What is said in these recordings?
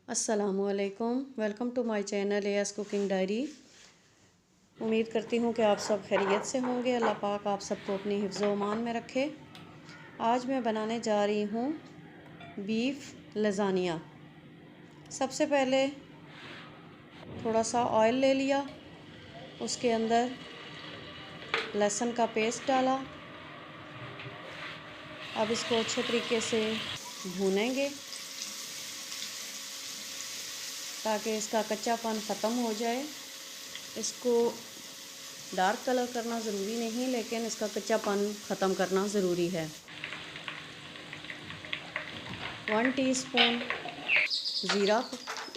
अस्सलामुअलैकुम। Welcome to my channel AS cooking diary. उम्मीद करती हूँ कि आप सब खैरियत से होंगे। अल्लाह पाक आप सबको अपनी हिफ्ज़ व अमान में रखे। आज मैं बनाने जा रही हूँ बीफ लज़ानिया। सबसे पहले थोड़ा सा ऑयल ले लिया, उसके अंदर लहसुन का पेस्ट डाला। अब इसको अच्छे तरीके से भूनेंगे ताकि इसका कच्चापन ख़त्म हो जाए। इसको डार्क कलर करना ज़रूरी नहीं, लेकिन इसका कच्चापन ख़त्म करना ज़रूरी है। 1 टीस्पून ज़ीरा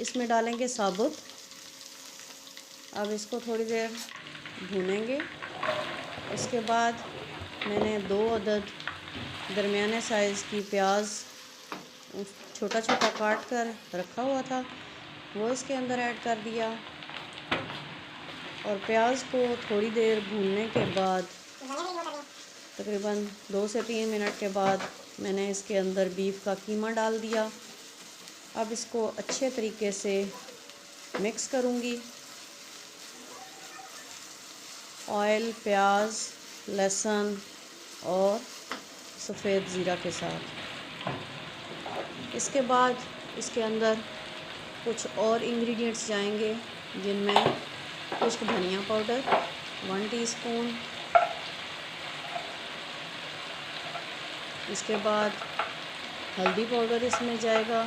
इसमें डालेंगे साबुत। अब इसको थोड़ी देर भूनेंगे। इसके बाद मैंने 2 अदद दरमियाने साइज़ की प्याज छोटा छोटा काट कर रखा हुआ था, वो इसके अंदर ऐड कर दिया। और प्याज को थोड़ी देर भूनने के बाद, तकरीबन 2 से 3 मिनट के बाद, मैंने इसके अंदर बीफ का कीमा डाल दिया। अब इसको अच्छे तरीके से मिक्स करूँगी। ऑयल, प्याज, लहसुन और सफ़ेद ज़ीरा के साथ। इसके बाद इसके अंदर कुछ और इंग्रेडिएंट्स जाएंगे, जिनमें खुश्क धनिया पाउडर 1 टीस्पून, इसके बाद हल्दी पाउडर इसमें जाएगा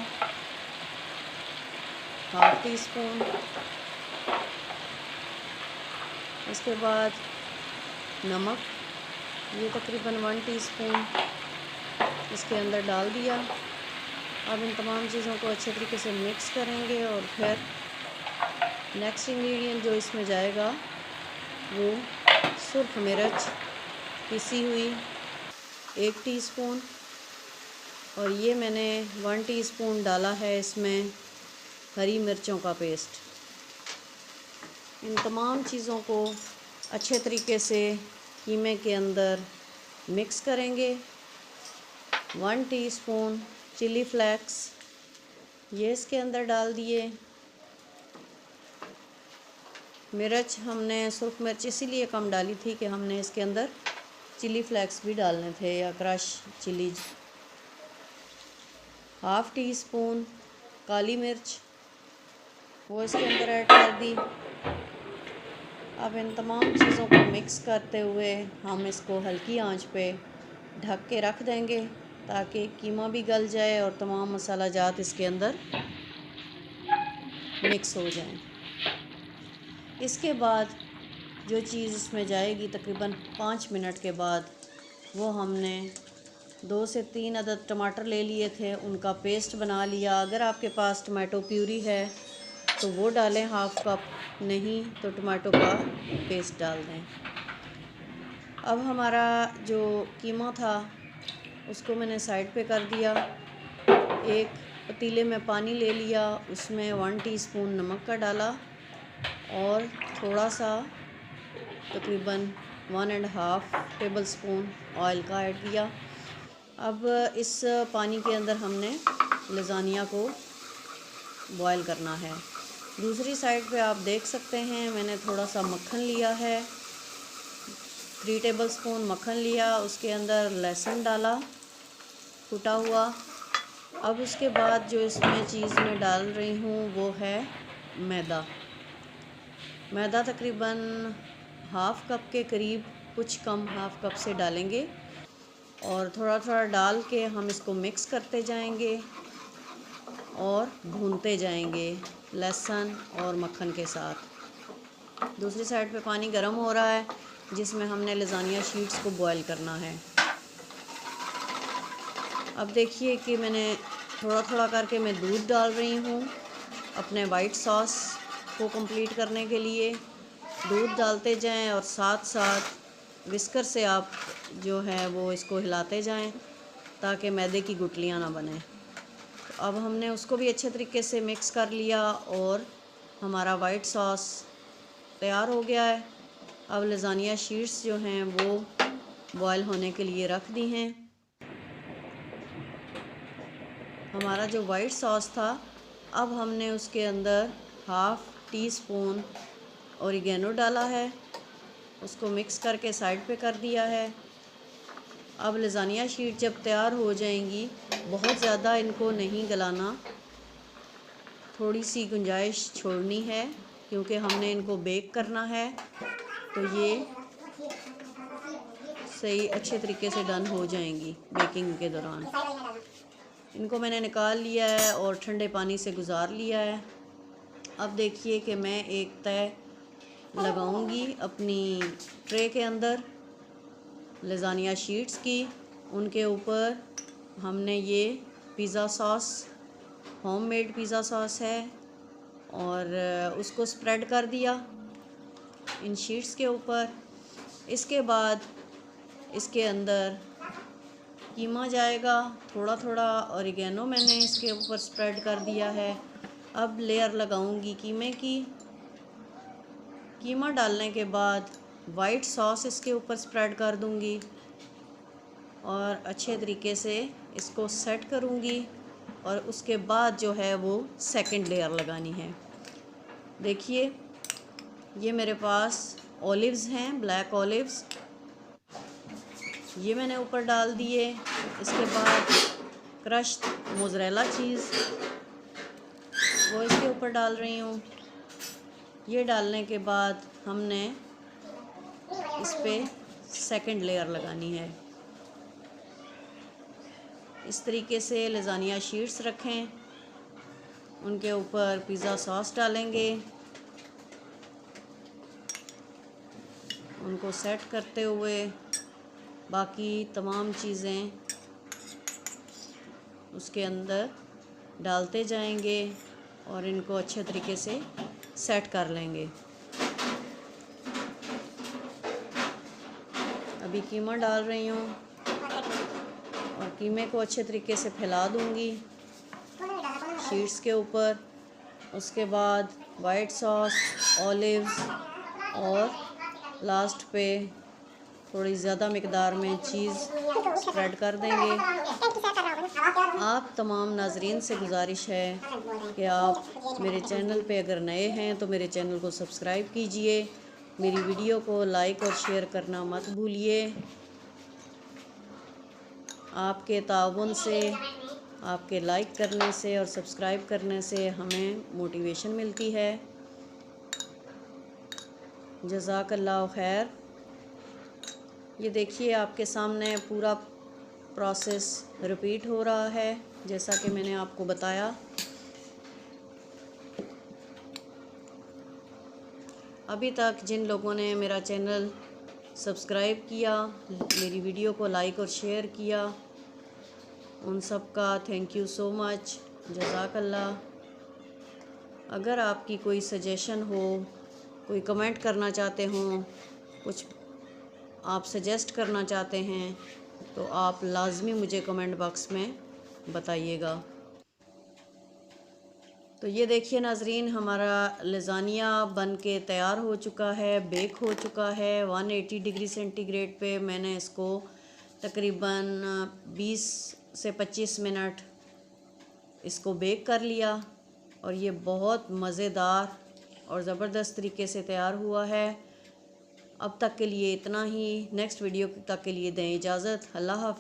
1/2 टीस्पून, इसके बाद नमक, ये तकरीबन 1 टीस्पून इसके अंदर डाल दिया। अब इन तमाम चीज़ों को अच्छे तरीके से मिक्स करेंगे और फिर नेक्स्ट इंग्रेडिएंट जो इसमें जाएगा वो सुर्ख मिर्च पिसी हुई 1 टीस्पून, और ये मैंने 1 टीस्पून डाला है इसमें हरी मिर्चों का पेस्ट। इन तमाम चीज़ों को अच्छे तरीके से कीमे के अंदर मिक्स करेंगे। 1 टीस्पून चिली फ्लेक्स ये इसके अंदर डाल दिए। मिर्च हमने सुर्ख मिर्च इसीलिए कम डाली थी कि हमने इसके अंदर चिली फ्लेक्स भी डालने थे, या क्रश चिलीज। 1/2 टीस्पून काली मिर्च वो इसके अंदर ऐड कर दी। अब इन तमाम चीज़ों को मिक्स करते हुए हम इसको हल्की आंच पे ढक के रख देंगे ताकि कीमा भी गल जाए और तमाम मसाला जात इसके अंदर मिक्स हो जाएं। इसके बाद जो चीज़ इसमें जाएगी तकरीबन 5 मिनट के बाद, वो हमने 2 से 3 अदद टमाटर ले लिए थे, उनका पेस्ट बना लिया। अगर आपके पास टमाटो प्यूरी है तो वो डालें 1/2 कप, नहीं तो टमाटो का पेस्ट डाल दें। अब हमारा जो कीमा था उसको मैंने साइड पे कर दिया। एक पतीले में पानी ले लिया, उसमें 1 टीस्पून नमक का डाला और थोड़ा सा तकरीबन 1.5 टेबल स्पून ऑयल का ऐड किया। अब इस पानी के अंदर हमने लज़ानिया को बॉयल करना है। दूसरी साइड पे आप देख सकते हैं मैंने थोड़ा सा मक्खन लिया है, 3 टेबल स्पून मक्खन लिया, उसके अंदर लहसुन डाला कुटा हुआ। अब उसके बाद जो इसमें चीज़ मैं डाल रही हूँ वो है मैदा। मैदा तकरीबन 1/2 कप के करीब, कुछ कम 1/2 कप से डालेंगे और थोड़ा थोड़ा डाल के हम इसको मिक्स करते जाएंगे और भूनते जाएंगे लहसुन और मक्खन के साथ। दूसरी साइड पे पानी गर्म हो रहा है जिसमें हमने लज़ानिया शीट्स को बॉयल करना है। अब देखिए कि मैंने थोड़ा थोड़ा करके मैं दूध डाल रही हूँ अपने वाइट सॉस को कंप्लीट करने के लिए। दूध डालते जाएं और साथ साथ विस्कर से आप जो है वो इसको हिलाते जाएं ताकि मैदे की गुठलियाँ ना बने। तो अब हमने उसको भी अच्छे तरीके से मिक्स कर लिया और हमारा वाइट सॉस तैयार हो गया है। अब लज़ानिया शीट्स जो हैं वो बॉयल होने के लिए रख दी हैं। हमारा जो वाइट सॉस था अब हमने उसके अंदर हाफ़ टी स्पून ओरिगेनो डाला है, उसको मिक्स करके साइड पे कर दिया है। अब लज़ानिया शीट जब तैयार हो जाएंगी, बहुत ज़्यादा इनको नहीं गलाना, थोड़ी सी गुंजाइश छोड़नी है क्योंकि हमने इनको बेक करना है। तो ये सही अच्छे तरीके से डन हो जाएंगी बेकिंग के दौरान। इनको मैंने निकाल लिया है और ठंडे पानी से गुज़ार लिया है। अब देखिए कि मैं एक तय लगाऊंगी अपनी ट्रे के अंदर लज़ानिया शीट्स की। उनके ऊपर हमने ये pizza sauce, homemade pizza sauce है, और उसको स्प्रेड कर दिया इन शीट्स के ऊपर। इसके बाद इसके अंदर कीमा जाएगा, थोड़ा थोड़ा ओरिगेनो मैंने इसके ऊपर स्प्रेड कर दिया है। अब लेयर लगाऊंगी कीमे की। कीमा डालने के बाद वाइट सॉस इसके ऊपर स्प्रेड कर दूंगी और अच्छे तरीके से इसको सेट करूंगी, और उसके बाद जो है वो सेकंड लेयर लगानी है। देखिए ये मेरे पास ऑलिव्स हैं, ब्लैक ऑलिव्स, ये मैंने ऊपर डाल दिए। इसके बाद क्रश्ड मोज़रेला चीज़ वो इसके ऊपर डाल रही हूँ। ये डालने के बाद हमने इस पे सेकंड लेयर लगानी है। इस तरीके से लज़ानिया शीट्स रखें, उनके ऊपर पिज़्ज़ा सॉस डालेंगे, उनको सेट करते हुए बाकी तमाम चीज़ें उसके अंदर डालते जाएंगे और इनको अच्छे तरीके से सेट कर लेंगे। अभी कीमा डाल रही हूँ और कीमे को अच्छे तरीके से फैला दूँगी शीट्स के ऊपर। उसके बाद वाइट सॉस, ऑलिव्स और लास्ट पे थोड़ी ज़्यादा मिकदार में चीज़ स्प्रेड कर देंगे। आप तमाम नाजरीन से गुजारिश है कि आप मेरे चैनल पे अगर नए हैं तो मेरे चैनल को सब्सक्राइब कीजिए, मेरी वीडियो को लाइक और शेयर करना मत भूलिए। आपके ताउन से, आपके लाइक करने से और सब्सक्राइब करने से हमें मोटिवेशन मिलती है। जज़ाकल्लाह खैर। ये देखिए आपके सामने पूरा प्रोसेस रिपीट हो रहा है जैसा कि मैंने आपको बताया। अभी तक जिन लोगों ने मेरा चैनल सब्सक्राइब किया, मेरी वीडियो को लाइक और शेयर किया, उन सब का थैंक यू सो मच, जज़ाकल्लाह। अगर आपकी कोई सजेशन हो, कोई कमेंट करना चाहते हों, कुछ आप सजेस्ट करना चाहते हैं तो आप लाज़मी मुझे कमेंट बॉक्स में बताइएगा। तो ये देखिए नाजरीन, हमारा लज़ानिया बन के तैयार हो चुका है, बेक हो चुका है। 180 डिग्री सेंटीग्रेड पे मैंने इसको तकरीबन 20 से 25 मिनट इसको बेक कर लिया और ये बहुत मज़ेदार और ज़बरदस्त तरीके से तैयार हुआ है। अब तक के लिए इतना ही। नेक्स्ट वीडियो तक के लिए दें इजाज़त। अल्लाह हाफ़िज़।